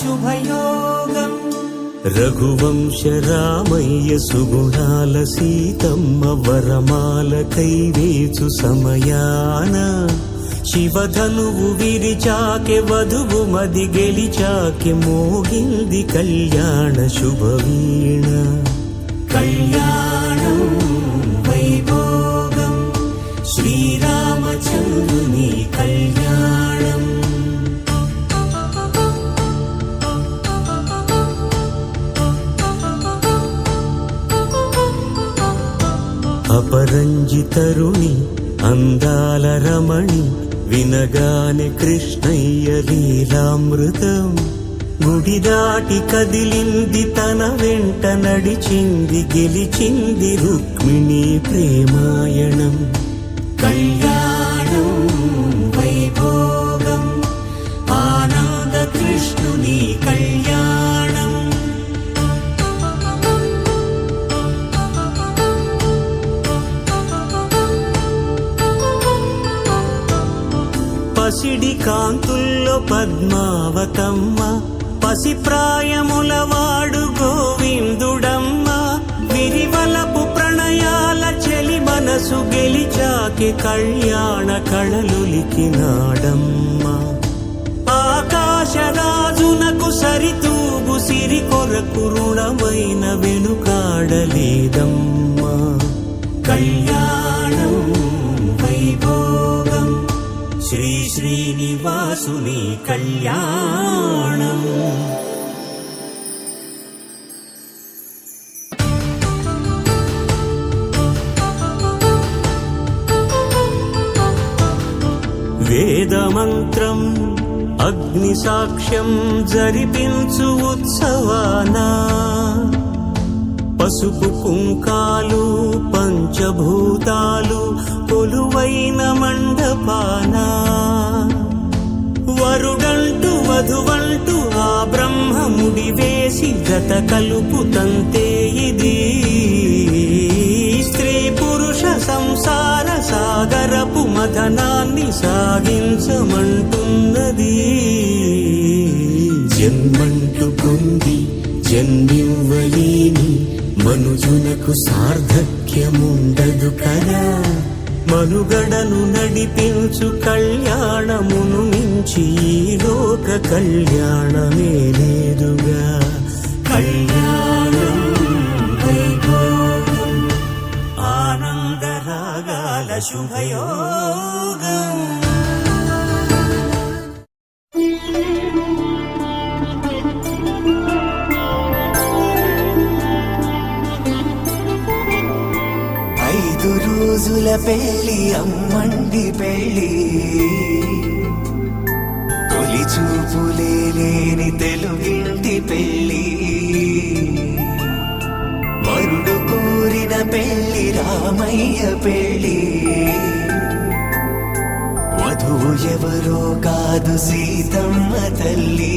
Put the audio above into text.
శుభయోగం రఘువంశ రామయ్య సుగుణాల సీతమ్మ వరమాల కైవేచు సమయాన శివధనువు విరిచాకె వధువు మది గెలిచాకె మోగింది కళ్యాణ శుభవీణ కళ్యాణం వైభోగం శ్రీరామచంద్రుని కళ్యాణం అపరంజితరుణి అందాల రమణి వినగానే కృష్ణయ్య లీలామృతం గుడి దాటి కదిలింది తన వెంట నడిచింది గెలిచింది రుక్మిణి ప్రేమాయణం కళ్యాణం వైభోగం ఆనంద కృష్ణుని కళ్యాణం పసిడి కాంతుల్లో పద్మావతమ్మ పసిప్రాయముల వాడు గోవిందుడమ్మ విరివలపు ప్రణయాల చెలి మనసు గెలిచాకే కళ్యాణ కళలులికినాడమ్మ ఆకాశరాజునకు సరితూగు సిరి కొరకు రుణమైన వెనుకాడలేదమ్మా కళ్యాణం వైభోగం శ్రీ శ్రీనివాసుని కళ్యాణం వేదమంత్రం అగ్ని సాక్ష్యం జరిపించు ఉత్సవానా పసుపు కుంకాలు పంచభూతాలు కొలువైన మండపానా వరుడంటూ వధువంటూ ఆ బ్రహ్మముడి వేసి జత కలుపు తంతే ఇది స్త్రీ పురుష సంసార సాగరపు మథనాన్ని సాగించమంటున్నది జన్మంటూ పొంది జన్మివ్వలేని మనుజునకు సార్థక్యముండదు కదా మనుగడను నడిపించు కళ్యాణమును మించి ఈ లోక కళ్యాణమే లేదుగా కళ్యాణం వైభోగం ఆనందరాగాల శుభయోగం రోజుల పెళ్లి అమ్మండి పెళ్లి తొలి చూపులే లేని తెలుగింటి పెళ్లి వరుడు కోరిన పెళ్లి రామయ్య పెళ్లి వధువు ఎవరో కాదు సీతమ్మ తల్లి